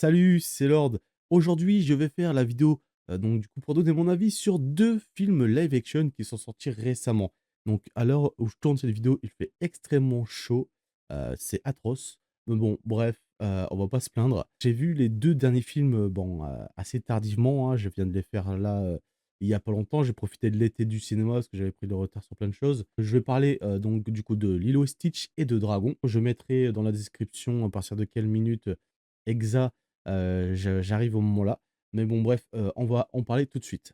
Salut, c'est Lord. Aujourd'hui, je vais faire la vidéo donc du coup pour donner mon avis sur 2 films live action qui sont sortis récemment. Donc à l'heure où je tourne cette vidéo, il fait extrêmement chaud, c'est atroce. Mais bon, bref, on va pas se plaindre. J'ai vu les 2 derniers films, bon, assez tardivement, hein. Je viens de les faire là, il y a pas longtemps. J'ai profité de l'été du cinéma parce que j'avais pris du retard sur plein de choses. Je vais parler, donc du coup de Lilo et Stitch et de Dragon. Je mettrai dans la description à partir de quelle minute, exact j'arrive au moment là. Mais bon bref, on va en parler tout de suite.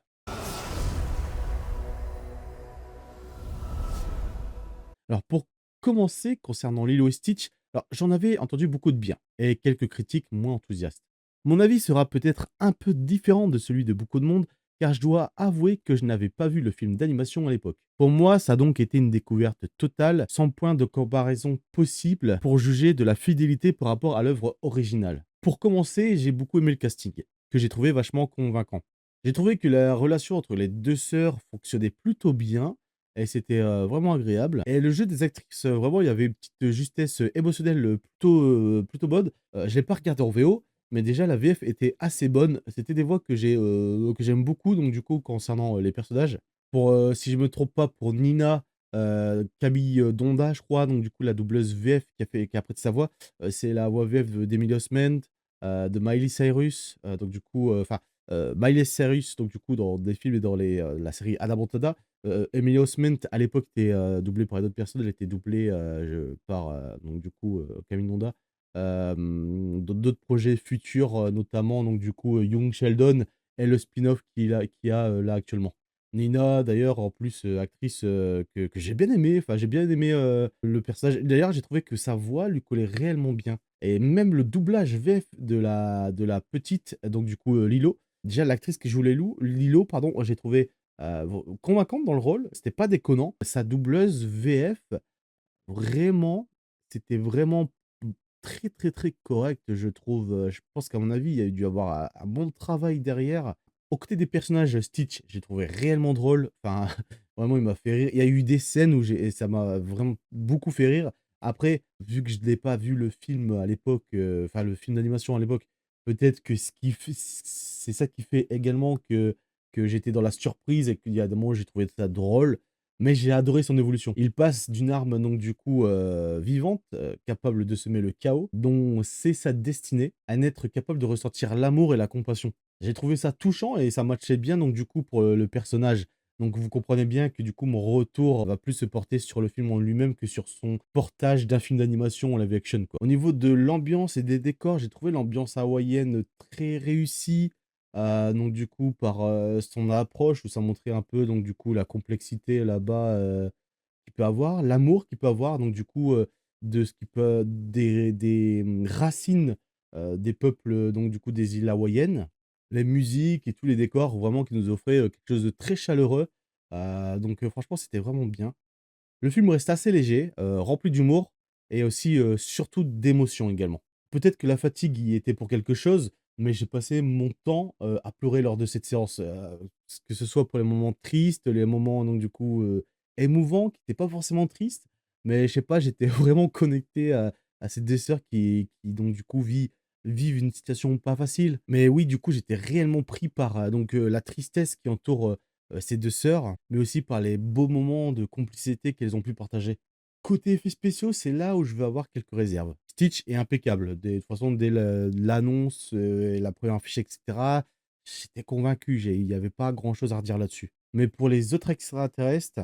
Alors pour commencer, concernant Lilo et Stitch, alors j'en avais entendu beaucoup de bien et quelques critiques moins enthousiastes. Mon avis sera peut-être un peu différent de celui de beaucoup de monde, car je dois avouer que je n'avais pas vu le film d'animation à l'époque. Pour moi, ça a donc été une découverte totale, sans point de comparaison possible pour juger de la fidélité par rapport à l'œuvre originale. Pour commencer, j'ai beaucoup aimé le casting, que j'ai trouvé vachement convaincant. J'ai trouvé que la relation entre les deux sœurs fonctionnait plutôt bien, et c'était, vraiment agréable et le jeu des actrices, vraiment il y avait une petite justesse, émotionnelle, plutôt bonne. Je l'ai pas regardé en VO, mais déjà la VF était assez bonne. C'était des voix que j'aime beaucoup, donc du coup concernant, les personnages. Pour, si je me trompe pas, pour Nina, Camille, Donda je crois, donc du coup la doubleuse VF qui a prêté sa voix, c'est la voix VF d'Emily Osment, de Miley Cyrus, donc du coup, enfin, Miley Cyrus donc du coup dans des films et dans la série Hannah Montana. Emily Osment à l'époque était, doublée par une autre personne, elle était doublée, par, donc du coup, Camille Nonda. Dans d'autres projets futurs, notamment donc du coup, Young Sheldon et le spin-off qu'il a, là actuellement. Nina d'ailleurs en plus, actrice, que j'ai bien aimée, enfin j'ai bien aimé, le personnage. D'ailleurs j'ai trouvé que sa voix lui collait réellement bien et même le doublage VF de la petite, donc du coup, Lilo. Déjà l'actrice qui joue Lilo pardon, j'ai trouvé convaincante dans le rôle, c'était pas déconnant. Sa doubleuse VF, vraiment, c'était vraiment très, très, très correct, je trouve, je pense qu'à mon avis, il y a dû avoir un bon travail derrière. Aux côtés des personnages, Stitch, j'ai trouvé réellement drôle, enfin, vraiment, il m'a fait rire. Il y a eu des scènes où j'ai et ça m'a vraiment beaucoup fait rire. Après, vu que je n'ai pas vu le film à l'époque, enfin, le film d'animation à l'époque, peut-être que ce qui fait c'est ça qui fait également que j'étais dans la surprise et qu'il y a des moments où j'ai trouvé ça drôle, mais j'ai adoré son évolution. Il passe d'une arme donc du coup, vivante, capable de semer le chaos, dont c'est sa destinée, à un être capable de ressentir l'amour et la compassion. J'ai trouvé ça touchant et ça matchait bien donc du coup pour, le personnage. Donc vous comprenez bien que du coup mon retour va plus se porter sur le film en lui-même que sur son portage d'un film d'animation en live action, quoi. Au niveau de l'ambiance et des décors, j'ai trouvé l'ambiance hawaïenne très réussie. Donc du coup, par, son approche où ça montrait un peu donc du coup la complexité là-bas, qu'il peut avoir, l'amour qu'il peut avoir donc du coup, de ce qui peut des racines, des peuples, donc du coup des îles hawaïennes. Les musiques et tous les décors vraiment qui nous offraient, quelque chose de très chaleureux, donc franchement c'était vraiment bien. Le film reste assez léger, rempli d'humour et aussi, surtout d'émotions également. Peut-être que la fatigue y était pour quelque chose, mais j'ai passé mon temps, à pleurer lors de cette séance, que ce soit pour les moments tristes, les moments donc du coup, émouvants qui étaient pas forcément tristes, mais je sais pas, j'étais vraiment connecté à ces 2 sœurs qui donc du coup vivent une situation pas facile. Mais oui, du coup, j'étais réellement pris par, donc la tristesse qui entoure, ces 2 sœurs, mais aussi par les beaux moments de complicité qu'elles ont pu partager. Côté effets spéciaux, c'est là où je vais avoir quelques réserves. Stitch est impeccable. De toute façon, dès l'annonce, et la première affiche et cetera, j'étais convaincu, il y avait pas grand chose à redire là-dessus. Mais pour les autres extraterrestres,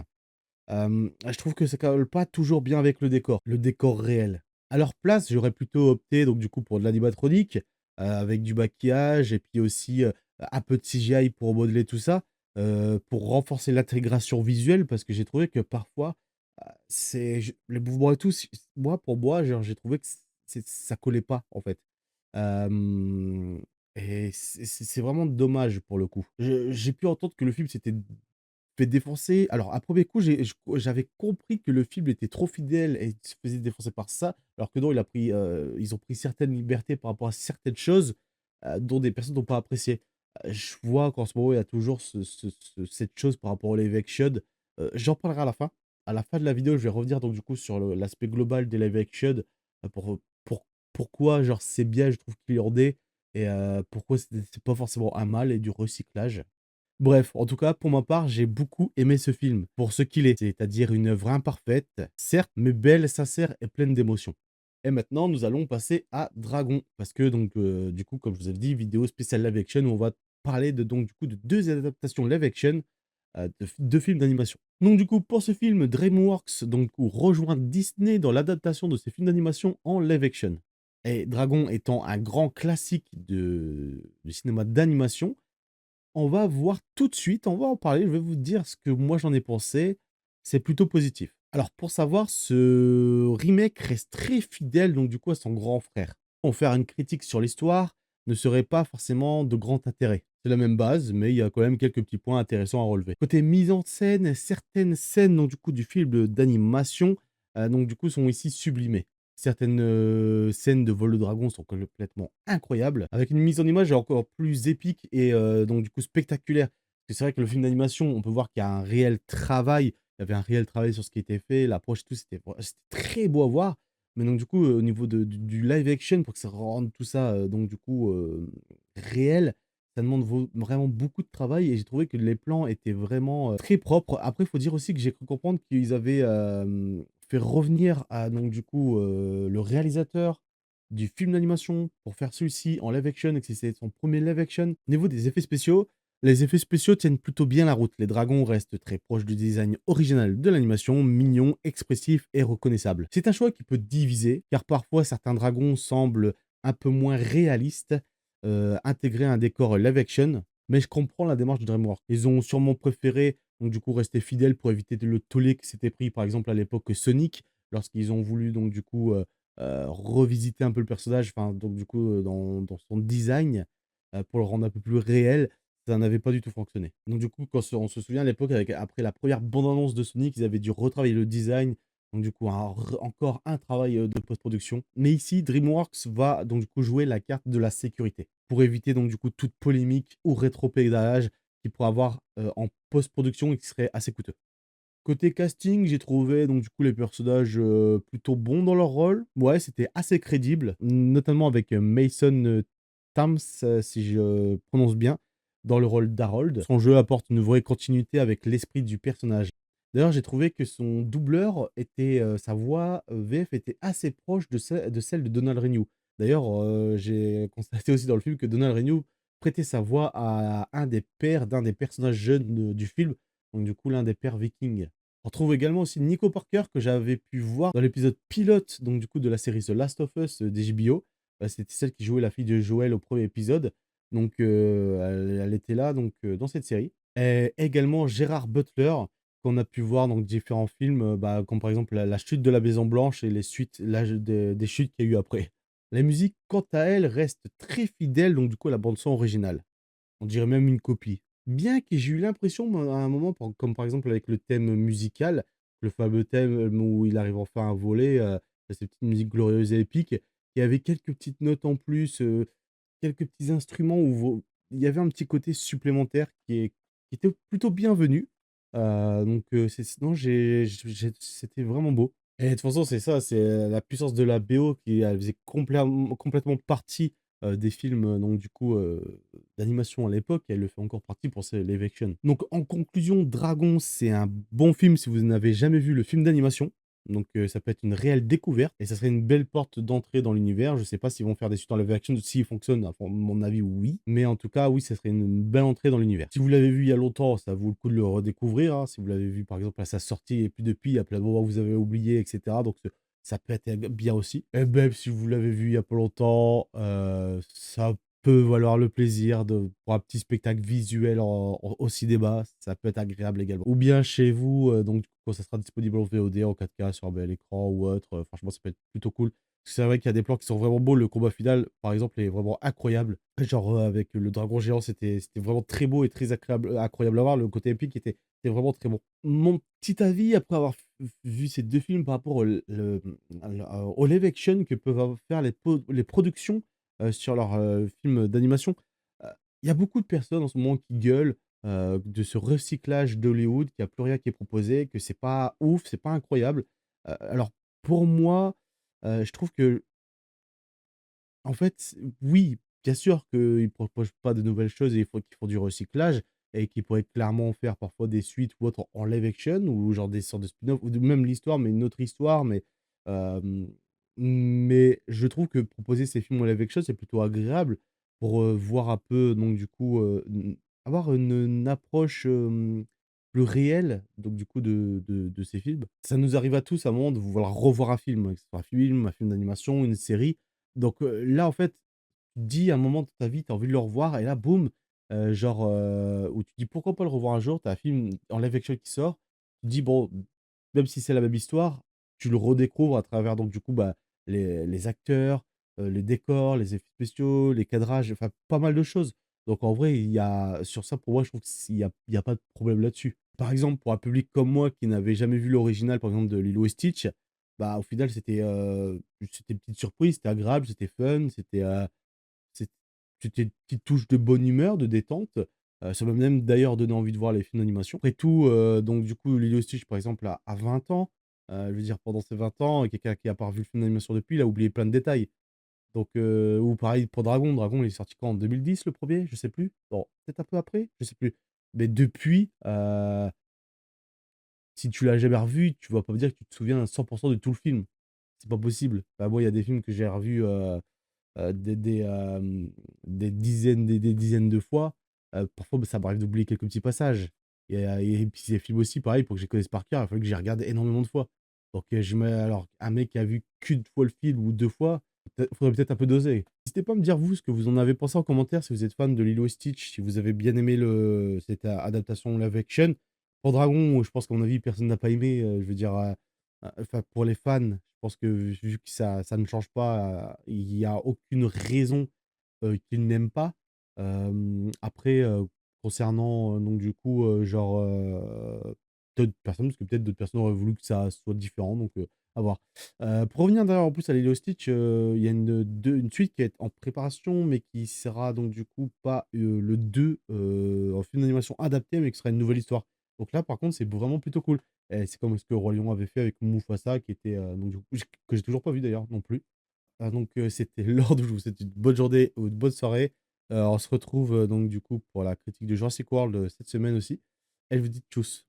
je trouve que ça colle pas toujours bien avec le décor réel. À leur place, j'aurais plutôt opté donc du coup pour de l'animatronique, avec du maquillage et puis aussi, un peu de CGI pour modeler tout ça, pour renforcer l'intégration visuelle parce que j'ai trouvé que parfois, c'est je les mouvements et tout, pour moi, genre, j'ai trouvé que ça collait pas, en fait. Hem et c'est vraiment dommage pour le coup. J'ai pu entendre que le film s'était fait défoncer. Alors, à premier coup, j'avais compris que le film était trop fidèle et se faisait défoncer par ça, alors que non, ils ont pris certaines libertés par rapport à certaines choses, dont des personnes n'ont pas apprécié. Je vois qu'en ce moment, il y a toujours cette chose par rapport au live action. J'en parlerai à la fin. À la fin de la vidéo, je vais revenir donc du coup sur l'aspect global des live action, pour pourquoi genre c'est bien, je trouve qu'il y en ait. et pourquoi c'est pas forcément un mal et du recyclage. Bref, en tout cas, pour ma part, j'ai beaucoup aimé ce film pour ce qu'il est, c'est-à-dire une œuvre imparfaite, certes, mais belle, sincère et pleine d'émotions. Et maintenant, nous allons passer à Dragon, parce que donc, du coup, comme je vous avais dit, vidéo spéciale live action où on va parler de donc du coup de 2 adaptations live action, de 2 films d'animation. Donc du coup, pour ce film, DreamWorks donc du coup rejoint Disney dans l'adaptation de ces films d'animation en live action. Et Dragon étant un grand classique du cinéma d'animation, on va voir tout de suite, on va en parler, je vais vous dire ce que moi j'en ai pensé. C'est plutôt positif. Alors pour savoir, ce remake reste très fidèle donc du coup à son grand frère. En faire une critique sur l'histoire ne serait pas forcément de grand intérêt. C'est la même base, mais il y a quand même quelques petits points intéressants à relever. Côté mise en scène, certaines scènes donc du coup du film d'animation donc du coup sont ici sublimées. Certaines, scènes de vol de dragon sont complètement incroyables, avec une mise en image encore plus épique et donc du coup spectaculaire. Parce que c'est vrai que le film d'animation, on peut voir qu'il y a un réel travail, il y avait un réel travail sur ce qui était fait, l'approche et tout, c'était très beau à voir. Mais donc du coup, au niveau du live action, pour que ça rende tout ça, donc du coup, réel, ça demande vraiment beaucoup de travail et j'ai trouvé que les plans étaient vraiment, très propres. Après, il faut dire aussi que j'ai cru comprendre qu'ils avaient, fait revenir à donc du coup, le réalisateur du film d'animation pour faire celui-ci en live action et que c'était son premier live action. Au niveau des effets spéciaux, les effets spéciaux tiennent plutôt bien la route. Les dragons restent très proches du design original de l'animation, mignons, expressifs et reconnaissables. C'est un choix qui peut diviser, car parfois certains dragons semblent un peu moins réalistes, intégrer un décor live action, mais je comprends la démarche de DreamWorks. Ils ont sûrement préféré donc du coup rester fidèles pour éviter le tollé que s'était pris par exemple à l'époque Sonic, lorsqu'ils ont voulu donc du coup, revisiter un peu le personnage, enfin donc du coup, dans son design, pour le rendre un peu plus réel, ça n'avait pas du tout fonctionné. Donc du coup, on se souvient à l'époque après la première bande annonce de Sonic, ils avaient dû retravailler le design, donc du coup encore un travail, de post-production. Mais ici, DreamWorks va donc du coup jouer la carte de la sécurité, pour éviter donc du coup toute polémique ou rétropédalage qu'il pourrait avoir, en post-production et qui serait assez coûteux. Côté casting, j'ai trouvé donc du coup les personnages, plutôt bons dans leur rôle. Ouais, c'était assez crédible, notamment avec, Mason, Thames, si je prononce bien, dans le rôle d'Harold. Son jeu apporte une vraie continuité avec l'esprit du personnage. D'ailleurs, j'ai trouvé que son doubleur était, sa voix, VF était assez proche de celle de Donald Renew. D'ailleurs, j'ai constaté aussi dans le film que Donald Renew prêtait sa voix à un des pères d'un des personnages jeunes, du film, donc du coup l'un des pères vikings. On retrouve également aussi Nico Parker que j'avais pu voir dans l'épisode pilote donc du coup de la série The Last of Us, d'HBO. C'était celle qui jouait la fille de Joel au premier épisode. Donc elle était là donc dans cette série. Et également Gérard Butler qu'on a pu voir dans différents films, bah, comme par exemple la chute de la Maison Blanche et les suites des chutes qu'il y a eu après. La musique quant à elle reste très fidèle donc du coup à la bande son originale. On dirait même une copie. Bien que j'ai eu l'impression, moi, à un moment, comme par exemple avec le thème musical, le fameux thème où il arrive enfin à voler, cette petite musique glorieuse et épique, il y avait quelques petites notes en plus, quelques petits instruments où il y avait un petit côté supplémentaire qui était plutôt bienvenu. Donc, non, c'était vraiment beau. Et de toute façon, c'est ça, c'est la puissance de la BO qui elle faisait complètement partie des films, donc du coup, d'animation à l'époque, elle le fait encore partie pour ces live action. Donc en conclusion, Dragon, c'est un bon film si vous n'avez jamais vu le film d'animation. Donc ça peut être une réelle découverte et ça serait une belle porte d'entrée dans l'univers. Je sais pas s'ils vont faire des suites en live action, s'ils fonctionnent, à mon avis, oui. Mais en tout cas, oui, ça serait une belle entrée dans l'univers. Si vous l'avez vu il y a longtemps, ça vaut le coup de le redécouvrir, hein. Si vous l'avez vu, par exemple, à sa sortie et puis depuis, il y a plein de moments où vous avez oublié et cetera. Donc ça peut être bien aussi. Et même si vous l'avez vu il y a pas longtemps, ça peut valoir le plaisir pour un petit spectacle visuel au cinéma, ça peut être agréable également. Ou bien chez vous, donc du coup, quand ça sera disponible en VOD, en 4K sur un bel écran ou autre, franchement, ça peut être plutôt cool. Parce que c'est vrai qu'il y a des plans qui sont vraiment beaux. Le combat final, par exemple, est vraiment incroyable. Genre, avec le dragon géant, c'était vraiment très beau et très incroyable à voir. Le côté épique était vraiment très bon. Mon petit avis, après avoir vu ces 2 films par rapport au live action que peuvent faire les productions, sur leurs, films d'animation. Heu, il y a beaucoup de personnes en ce moment qui gueulent, de ce recyclage d'Hollywood, qu'il y a plus rien qui est proposé, que c'est pas ouf, c'est pas incroyable. Alors pour moi, je trouve que en fait, oui, bien sûr qu'ils ne proposent pas de nouvelles choses et il faut qu'ils font du recyclage et qu'ils pourraient clairement faire parfois des suites ou autres en live action ou genre des sortes de spin-off ou de même l'histoire, mais une autre histoire, hem, mais je trouve que proposer ces films en live action, c'est plutôt agréable pour, voir un peu donc du coup, avoir une approche, plus réelle donc du coup de ces films. Ça nous arrive à tous à un moment de vouloir revoir un film, que ce soit un film d'animation, une série. Donc, là en fait, tu te dis à un moment de ta vie, tu as envie de le revoir et là boum, genre, où tu te dis: «Pourquoi pas le revoir un jour?» Tu as un film en live action qui sort, tu te dis: «Bon, même si c'est la même histoire», tu le redécouvres à travers donc du coup, bah, les acteurs, les décors, les effets spéciaux, les cadrages, enfin pas mal de choses. Donc en vrai, il y a sur ça pour moi, je trouve qu'il y a pas de problème là-dessus. Par exemple, pour un public comme moi qui n'avait jamais vu l'original, par exemple, de Lilo et Stitch, bah, au final, c'était une petite surprise, c'était agréable, c'était fun, c'est c'était une petite touche de bonne humeur, de détente. Ça m'a même d'ailleurs donné envie de voir les films d'animation. Après tout, donc du coup, Lilo et Stitch, par exemple, a 20 ans. Je veux dire, pendant ces 20 ans, quelqu'un qui a pas revu le film d'animation depuis, il a oublié plein de détails. Donc, ou pareil pour Dragon. Dragon, il est sorti quand? En 2010, le premier. Je sais plus. Non, peut-être un peu après? Je sais plus. Mais depuis, si tu l'as jamais revu, tu vas pas me dire que tu te souviens à 100 de tout le film. C'est pas possible. Bah, moi, il y a des films que j'ai revus, des dizaines des dizaines de fois. Parfois, bah, ça m'arrive d'oublier quelques petits passages et puis ces films aussi, pareil, pour que je les connaisse par cœur, il fallait que je les regarde énormément de fois. Donc, je mets alors un mec qui a vu qu'une fois le film ou 2 fois, faudrait peut-être un peu doser. N'hésitez pas à me dire vous ce que vous en avez pensé en commentaire, si vous êtes fan de Lilo et Stitch, si vous avez bien aimé cette adaptation live action. Pour Dragon, je pense qu'à mon avis personne n'a pas aimé, je veux dire, enfin pour les fans, je pense que vu que ça ne change pas, il y a aucune raison, qu'ils n'aiment pas. Après, concernant, donc du coup, genre, d'autres personnes, parce que peut-être d'autres personnes auraient voulu que ça soit différent, donc à voir. Pour revenir d'ailleurs en plus à Lilo& Stitch, il y a une suite qui est en préparation, mais qui sera donc du coup pas, le 2 en film d'animation adapté, mais qui sera une nouvelle histoire. Donc là, par contre, c'est vraiment plutôt cool et c'est comme ce que Roi Lion avait fait avec Mufasa qui était, donc du coup que j'ai toujours pas vu d'ailleurs non plus. Donc c'était Lord, je vous souhaite une bonne journée ou une bonne soirée. On se retrouve, donc du coup pour la critique de Jurassic World, cette semaine aussi. Elle vous dit tchuss.